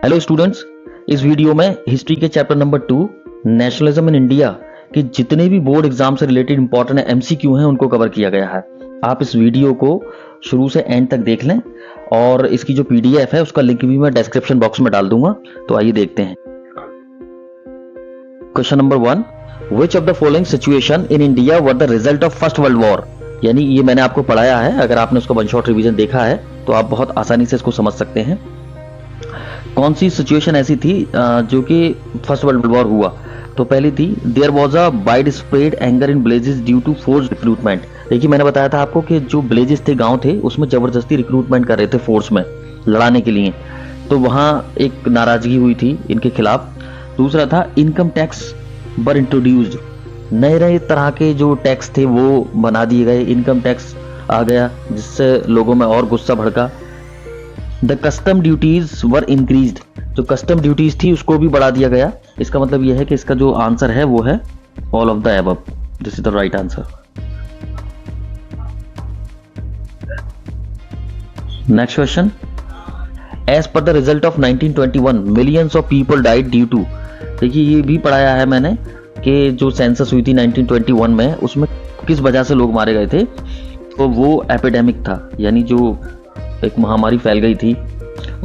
Hello students, इस video में history के chapter number 2 nationalism in India के जितने भी बोर्ड एग्जाम से रिलेटेड इंपॉर्टेंट एमसीक्यू हैं उनको कवर किया गया है। आप इस वीडियो को शुरू से एंड तक देख लें और इसकी जो पीडीएफ है उसका लिंक भी मैं डिस्क्रिप्शन बॉक्स में डाल दूंगा। तो आइए देखते हैं। Question number 1, which of the following situation in India were the result of first world war. यानी ये मैंने आपको पढ़ाया है, अगर आपने उसका वन शॉट रिवीजन देखा है तो आप बहुत आसानी से इसको समझ सकते हैं। कौन सी सिचुएशन ऐसी थी जो कि फर्स्ट वर्ल्ड वॉर हुआ? तो पहली थी, there was a widespread anger in villages due to force recruitment. देखिए मैंने बताया था आपको कि जो विलेजेस थे, गांव थे, उसमें जबरदस्ती रिक्रूटमेंट कर रहे थे फोर्स में लड़ाने के लिए, तो वहां एक नाराजगी हुई थी इनके खिलाफ। दूसरा था, इनकम टैक्स वर इंट्रोड्यूस्ड। नए नए तरह के जो टैक्स थे वो बना दिए गए, इनकम टैक्स आ गया जिससे लोगों में और गुस्सा भड़का। The custom duties were increased. जो कस्टम ड्यूटीज थी उसको भी बढ़ा दिया गया। इसका मतलब यह है कि इसका जो आंसर है वो है all of the above. This is the right answer. Next question, as per the result of 1921 millions of people died due to. देखिए ये भी पढ़ाया है मैंने कि जो सेंसस हुई थी 1921 में, उसमें किस वजह से लोग मारे गए थे। तो वो एपिडेमिक था, यानी जो एक महामारी फैल गई थी,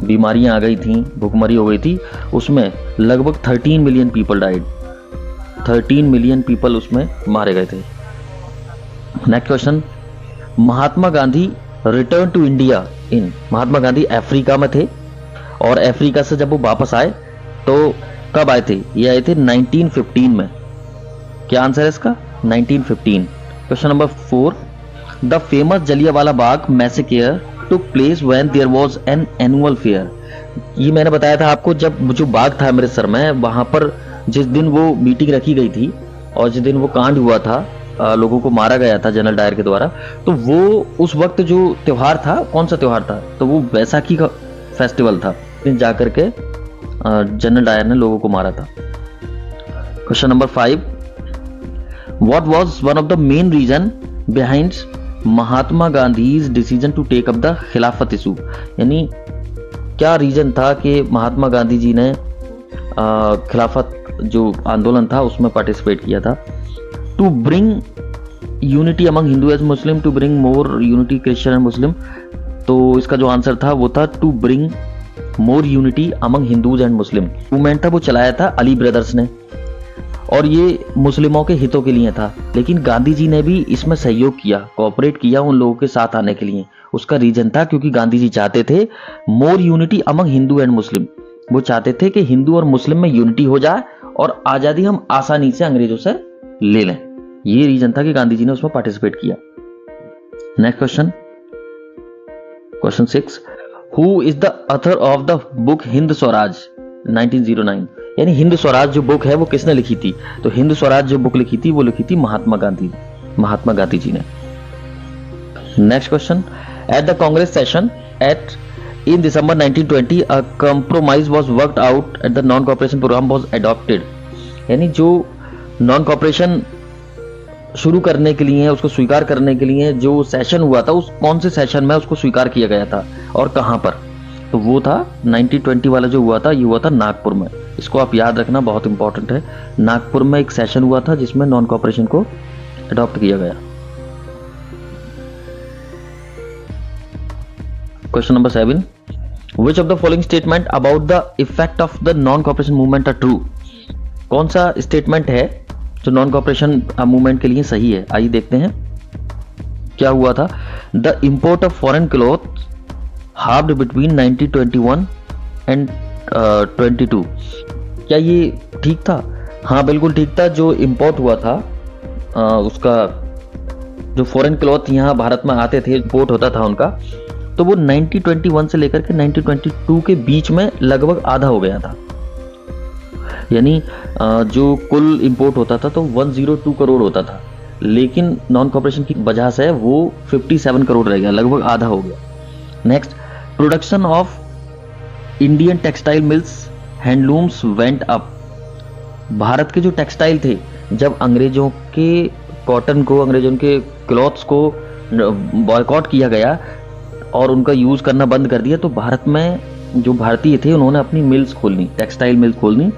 बीमारियां आ गई थी, भूखमरी हो गई थी, उसमें लगभग 13 million people died. 13 million people उसमें मारे गए थे। Next question, Mahatma Gandhi return to India in. Mahatma Gandhi Africa में थे और अफ्रीका से जब वो वापस आए तो कब आए थे? ये आए थे 1915 में। क्या आंसर है इसका? 1915। Question number 4, the famous Jallianwala Bagh massacre took place when there was an annual fair। ये मैंने बताया था आपको, जब जो बाग था अमृतसर में, वहां पर जिस दिन वो मीटिंग रखी गई थी और जिस दिन वो कांड हुआ था, लोगों को मारा गया था जनरल डायर के द्वारा, तो वो उस वक्त जो त्योहार था, कौन सा त्योहार था? तो वो बैसाखी का फेस्टिवल था, जाकर के जनरल डायर ने लोगों को मारा था। Question number 5, what was one of the main reason behind Mahatma Gandhi's decision to take up the Khilafat issue. यानी क्या रीजन था कि महात्मा गांधी जी ने खिलाफत जो आंदोलन था उसमें पार्टिसिपेट किया था? To bring unity among Hindu and Muslim, to bring more unity Christian and Muslim. तो इसका जो आंसर था वो था to bring more unity among Hindus and Muslim. Movement था वो चलाया था अली ब्रदर्स ने और ये मुस्लिमों के हितों के लिए था, लेकिन गांधी जी ने भी इसमें सहयोग किया, कोऑपरेट किया उन लोगों के साथ आने के लिए। उसका रीजन था क्योंकि गांधी जी चाहते थे more unity among Hindu and Muslim. वो चाहते थे कि हिंदू और मुस्लिम में यूनिटी हो जाए और आजादी हम आसानी से अंग्रेजों से ले लें। ये रीजन था कि गांधी जी ने उसमें पार्टिसिपेट किया। Next question, question 6, who is the author of the book Hind Swaraj 1909। यानी हिंद स्वराज जो बुक है वो किसने लिखी थी? तो हिंद स्वराज जो बुक लिखी थी वो लिखी थी महात्मा गांधी जी ने। Next question, at the Congress session in December 1920 a compromise was worked out at the non cooperation programme was adopted. यानी जो नॉन कोऑपरेशन शुरू करने के लिए, उसको स्वीकार करने के लिए जो सेशन हुआ था, उस कौन से सेशन में उसको स्वीकार किया गया था और कहां पर? तो वो था 1920 वाला जो हुआ था, ये हुआ था नागपुर में। इसको आप याद रखना, बहुत इंपॉर्टेंट है। नागपुर में एक सेशन हुआ था जिसमें नॉन कोऑपरेशन को अडॉप्ट किया गया। Question number 7, which of the following statement about the effect of the non cooperation movement are true. कौन सा स्टेटमेंट है जो नॉन कोऑपरेशन मूवमेंट के लिए सही है? आइए देखते हैं क्या हुआ था। The import of foreign cloth halved between 1921 and 22। क्या ये ठीक था? हाँ बिल्कुल ठीक था। जो इंपोर्ट हुआ था उसका जो फॉरेन क्लॉथ यहाँ भारत में आते थे, इंपोर्ट होता था उनका, तो वो 1921 से लेकर के 1922 के बीच में लगभग आधा हो गया था। यानी जो कुल इंपोर्ट होता था तो 102 करोड़ होता था, लेकिन नॉन कोऑपरेशन की वजह से वो 57 करोड़ रह गया, लगभग आधा हो गया। Next, production of Indian textile mills handlooms went up. Bharat के जो टेक्सटाइल थे, जब अंग्रेजों के कॉटन को, अंग्रेजों के क्लॉथ्स को बॉयकॉट किया गया और उनका यूज करना बंद कर दिया, तो भारत में जो भारतीय थे उन्होंने अपनी मिल्स खोलनी, टेक्सटाइल मिल्स खोलनी।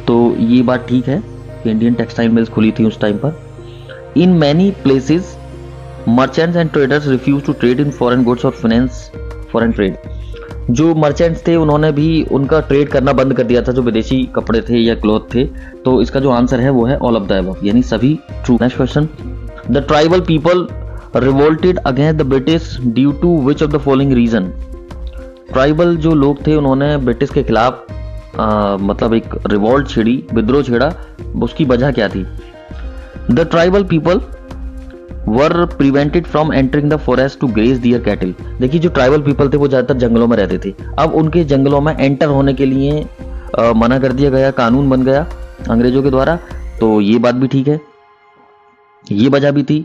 तो ये बात ठीक है कि इंडियन टेक्सटाइल मिल्स खुली थी उस टाइम पर। In many places merchants and traders refuse to trade in foreign goods और फाइनेंस फॉरेन ट्रेड। जो मर्चेंट्स थे उन्होंने भी उनका ट्रेड करना बंद कर दिया था, जो विदेशी कपड़े थे या क्लॉथ थे। तो इसका जो आंसर है वो है ऑल ऑफ द अबव, यानी सभी true. Next question, the tribal people revolted against the British due to which of the following reason. Tribal जो लोग थे उन्होंने ब्रिटिश के खिलाफ मतलब एक रिवोल्ट छेड़ी, विद्रोह छेड़ा, उसकी वजह क्या थी। The tribal people were prevented from entering the forest to graze their cattle. देखिए जो ट्राइबल पीपल थे वो ज्यादातर जंगलों में रहते थे, अब उनके जंगलों में एंटर होने के लिए मना कर दिया गया, कानून बन गया अंग्रेजों के द्वारा। तो ये बात भी ठीक है, ये वजह भी थी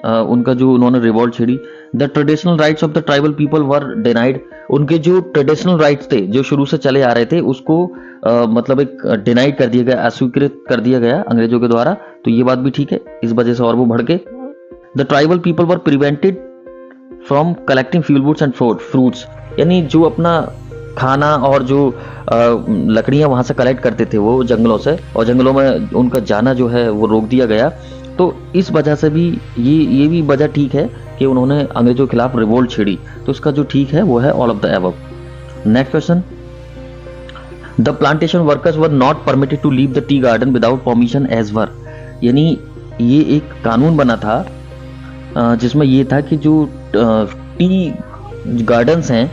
उनका जो उन्होंने रिवोल्ट छेड़ी। The traditional rights of the tribal people were denied. उनके जो ट्रेडिशनल राइट्स थे जो शुरू से चले आ रहे थे उसको मतलब एक डिनाइड कर दिया गया, अस्वीकृत कर दिया गया अंग्रेजों के द्वारा। तो ये बात भी ठीक है, इस वजह से और वो भड़के। The tribal people were prevented from collecting fuelwoods and fruits, यानी जो अपना खाना और जो लकड़ियां वहां से कलेक्ट करते थे वो जंगलों से, और जंगलों में उनका जाना जो है वो रोक दिया गया। तो इस वजह से भी ये भी वजह ठीक है कि उन्होंने अंग्रेजों के खिलाफ रिवोल्ट छेड़ी। तो इसका जो ठीक है वो है all of the above. Next question, the plantation workers were not permitted to leave the tea garden without permission as were. यानी ये एक कानून बना था जिसमें ये था कि जो टी गार्डन्स हैं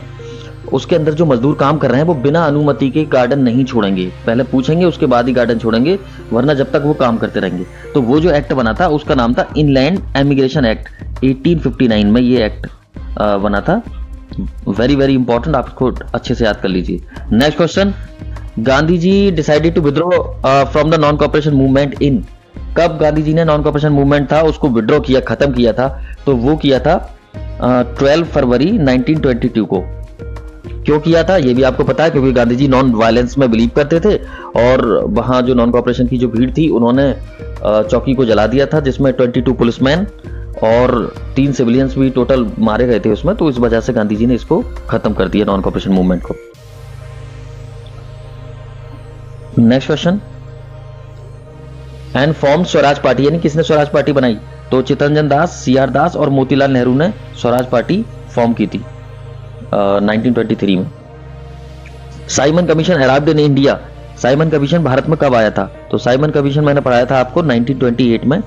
उसके अंदर जो मजदूर काम कर रहे हैं वो बिना अनुमति के गार्डन नहीं छोड़ेंगे, पहले पूछेंगे उसके बाद ही गार्डन छोड़ेंगे, वरना जब तक वो काम करते रहेंगे। तो वो जो एक्ट बना था उसका नाम था इनलैंड एमिग्रेशन एक्ट, 1859 में ये एक्ट बना था। वेरी वेरी इंपॉर्टेंट, आप इसको अच्छे से याद कर लीजिए। Next question, Gandhi ji decided to withdraw from the non cooperation movement in. कब गांधी जी ने नॉन कॉपरेशन मूवमेंट था उसको विड्रॉ किया, खत्म किया था। तो वो किया था 12 फरवरी 1922 को। क्यों किया था ये भी आपको पता है, क्योंकि गांधी जी नॉन वायलेंस में बिलीव करते थे और वहां जो नॉन कॉपरेशन की जो भीड़ थी उन्होंने चौकी को जला दिया था, जिसमें 22 पुलिसमैन और 3 सिविलियंस भी टोटल मारे गए थे उसमें। तो इस वजह से गांधी जी ने इसको खत्म कर दिया नॉन कॉपरेशन मूवमेंट को। Next question, and form Swaraj party, यानी किसने स्वराज पार्टी बनाई। तो चित्तरंजन दास, सीआर दास और मोतीलाल नेहरू ने स्वराज पार्टी फॉर्म की थी 1923 में। Simon commission arrived in India. Simon commission Bharat में कब आया था। तो साइमन कमीशन मैंने पढ़ाया था आपको 1928 में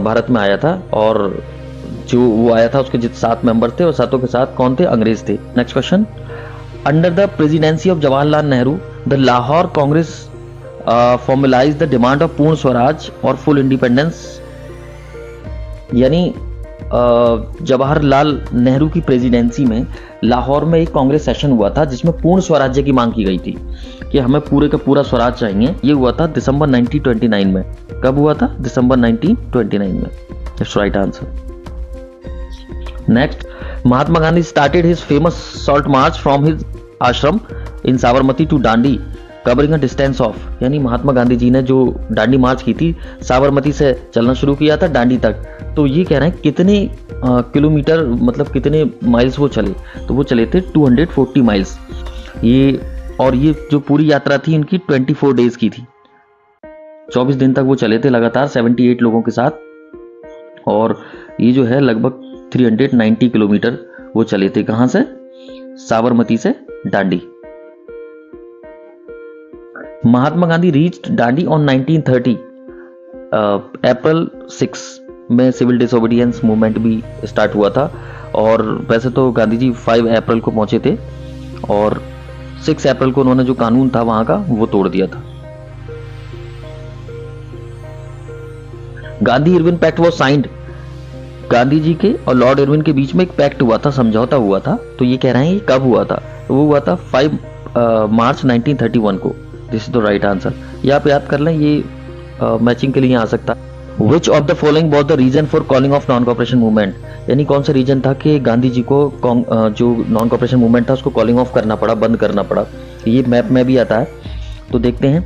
भारत में आया था, और जो वो आया था उसके जितने 7 मेंबर थे और 7 के साथ कौन थे, अंग्रेज थे। Next question, under the presidency of Jawaharlal Nehru the Lahore Congress formalise the demand of पूर्ण स्वराज और फुल इंडिपेंडेंस। यानी जवाहरलाल नेहरू की प्रेसिडेंसी में लाहौर में एक कांग्रेस सेशन हुआ था जिसमें पूर्ण स्वराज्य की मांग की गई थी कि हमें पूरे का पूरा स्वराज चाहिए। ये हुआ था दिसंबर 1929 में। कब हुआ था, दिसंबर 1929 में। That's right answer. Next, Mahatma Gandhi started his famous salt march from his ashram in Sabarmati to Dandi covering a distance of. यानी महात्मा गांधी जी ने जो दांडी मार्च की थी, साबरमती से चलना शुरू किया था दांडी तक। तो ये कह रहे हैं कितने किलोमीटर, मतलब कितने माइल्स वो चले। तो वो चले थे 240 माइल्स ये, और ये जो पूरी यात्रा थी इनकी 24 डेज की थी। 24 दिन तक वो चले थे लगातार 78 लोगों के साथ, और ये जो है लगभग 390 किलोमीटर वो चले थे। कहां से, साबरमती से दांडी। महात्मा गांधी रीच्ड दांडी ऑन 1930 अप्रैल 6 में सिविल डिसोबीडियंस मूवमेंट भी स्टार्ट हुआ था। और वैसे तो गांधी जी 5 अप्रैल को पहुंचे थे और 6 अप्रैल को उन्होंने जो कानून था वहां का वो तोड़ दिया था। Gandhi Irwin pact was signed. Gandhi ji के और लॉर्ड इरविन के बीच में एक पैक्ट हुआ था, समझौता हुआ था। तो ये कह रहे हैं ये कब हुआ था, तो वो हुआ था 5 मार्च 1931 को। This is the right answer. ये आप याद कर लें, ये मैचिंग के लिए आ सकता है। Which of the following was the reason for calling off non cooperation movement. यानी कौन सा रीजन था कि गांधी जी को जो नॉन कॉपरेशन मूवमेंट था उसको कॉलिंग ऑफ करना पड़ा, बंद करना पड़ा। ये मैप में भी आता है, तो देखते हैं।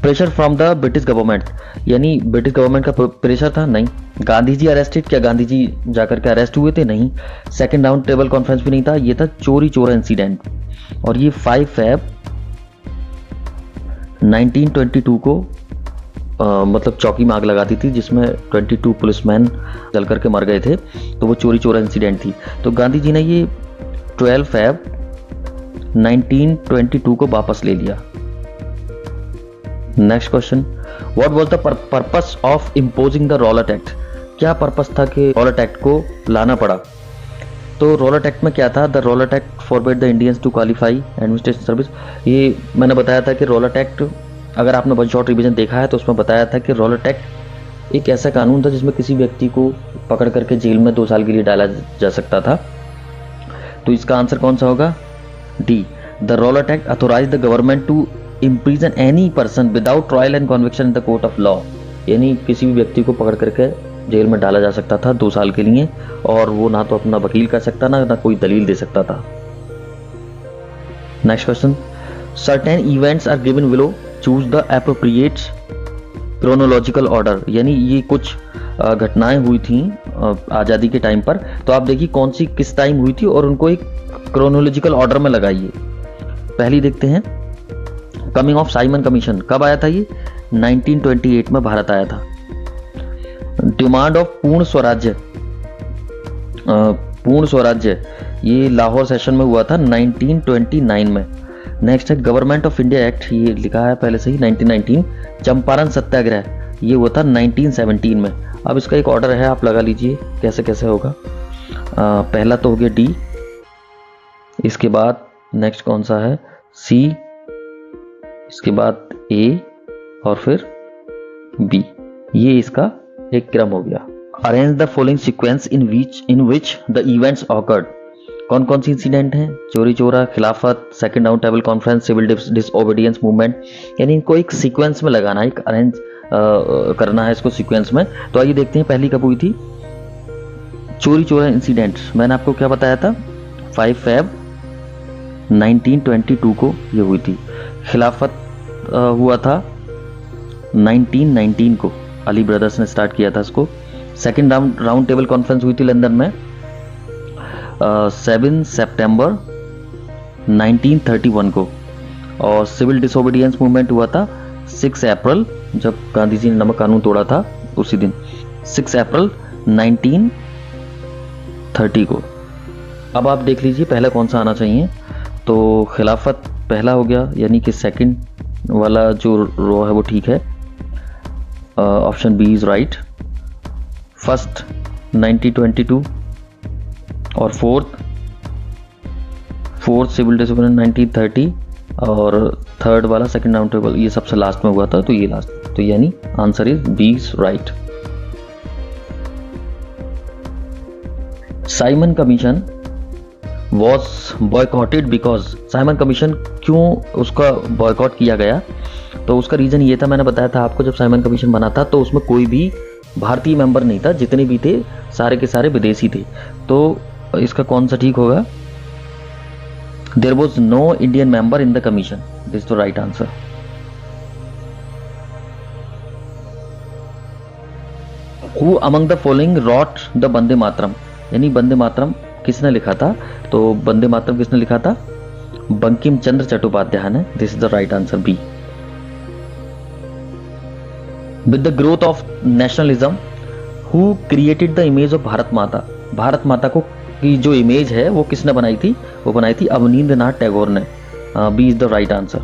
Pressure from the British government, यानी ब्रिटिश गवर्नमेंट का प्रेशर था? नहीं। गांधी जी अरेस्टेड, क्या गांधी जी जाकर के अरेस्ट हुए थे? नहीं। सेकंड राउंड टेबल कॉन्फ्रेंस भी नहीं था, ये था चोरी चोरा इंसिडेंट। और ये 5 फैब 1922 को मतलब चौकी में आग लगा दी थी, जिसमें 22 पुलिसमैन जल करके मर गए थे, तो वो चोरी चोरा इंसिडेंट थी। तो गांधी जी ने ये 12 फैब 1922 को वापस ले लिया। Next question, what was the purpose of imposing the Rowlatt act? क्या पर्पस था कि रॉलेट एक्ट को लाना पड़ा? तो रॉलेट एक्ट में क्या था? The Rowlatt Act forbid the Indians to qualify administration service. ये मैंने बताया था कि रॉलेट एक्ट, अगर आपने वन शॉट रिवीजन देखा है तो उसमें बताया था कि रॉलेट एक्ट एक ऐसा कानून था जिसमें किसी व्यक्ति को पकड़ करके जेल में 2 साल के लिए डाला जा सकता था। तो इसका आंसर कौन सा होगा? D, the Rowlatt Act authorise the government to imprison any person without trial and conviction in the court of law. यानी किसी भी व्यक्ति को पकड़ करके जेल में डाला जा सकता था 2 साल के लिए, और वो ना तो अपना वकील कर सकता ना कोई दलील दे सकता था। Next question, certain events are given below, choose the appropriate chronological order. यानी ये कुछ घटनाएं हुई थी आज़ादी के टाइम पर, तो आप देखिए कौन सी किस टाइम हुई थी और उनको एक क्रोनोलॉजिकल ऑर्डर में लगाइए। पहली देखते हैं, कमिंग ऑफ साइमन कमीशन कब आया था? ये 1928 में भारत आया था। डिमांड ऑफ पूर्ण स्वराज्य, पूर्ण स्वराज्य ये लाहौर सेशन में हुआ था 1929 में। नेक्स्ट है गवर्नमेंट ऑफ इंडिया एक्ट, ये लिखा है पहले से ही 1919। चंपारण सत्याग्रह ये हुआ था 1917 में। अब इसका एक ऑर्डर है, आप लगा लीजिए कैसे कैसे होगा। पहला तो हो गया डी, इसके बाद नेक्स्ट कौन सा है? सी, इसके बाद ए और फिर बी। ये इसका एक क्रम हो गया। Arrange the following sequence in which the events occurred. कौन कौन सी इंसिडेंट हैं? Chauri Chaura, Khilafat, second round table conference, civil disobedience movement. यानी इनको एक सीक्वेंस में लगाना है, एक अरेंज करना है इसको सीक्वेंस में। तो आइए देखते हैं पहली कब हुई थी। चोरी चोरा इंसिडेंट मैंने आपको क्या बताया था? 5 फैब 1922 को ये हुई थी। खिलाफत हुआ था 1919 को, अली ब्रदर्स ने स्टार्ट किया था इसको। सेकंड राउंड टेबल कॉन्फ्रेंस हुई थी लंदन में 7 सितंबर 1931 को। और सिविल डिसोबीडियंस मूवमेंट हुआ था 6 अप्रैल, जब गांधी जी ने नमक कानून तोड़ा था उसी दिन, 6 अप्रैल 1930 को। अब आप देख लीजिए पहला कौन सा आना चाहिए। तो खिलाफत पहला हो गया, यानी कि सेकंड वाला जो रो है वो ठीक है। Option B is right. First 1922 और फोर्थ सिविल डिसोबीडियंस 1930 और थर्ड वाला सेकंड राउंड टेबल ये सबसे लास्ट में हुआ था, तो ये लास्ट, तो यानी answer is B is right. Simon Commission was boycotted because, Simon Commission क्यों उसका बॉयकॉट किया गया? तो उसका रीजन ये था, मैंने बताया था आपको, जब साइमन कमीशन बना था तो उसमें कोई भी भारतीय मेंबर नहीं था, जितने भी थे सारे के सारे विदेशी थे। तो इसका कौन सा ठीक होगा? There was no Indian member in the commission, this the right answer. Who among the following wrote the Vande Mataram, यानी वंदे मातरम किसने लिखा था? तो वंदे मातरम किसने लिखा था? बंकिम चंद्र चट्टोपाध्याय ने, this is the right answer B. With the growth of nationalism who created the image of Bharat Mata, Bharat माता को की जो इमेज है वो किसने बनाई थी? वो बनाई थी अवनींद्रनाथ टैगोर ने। B is the right answer.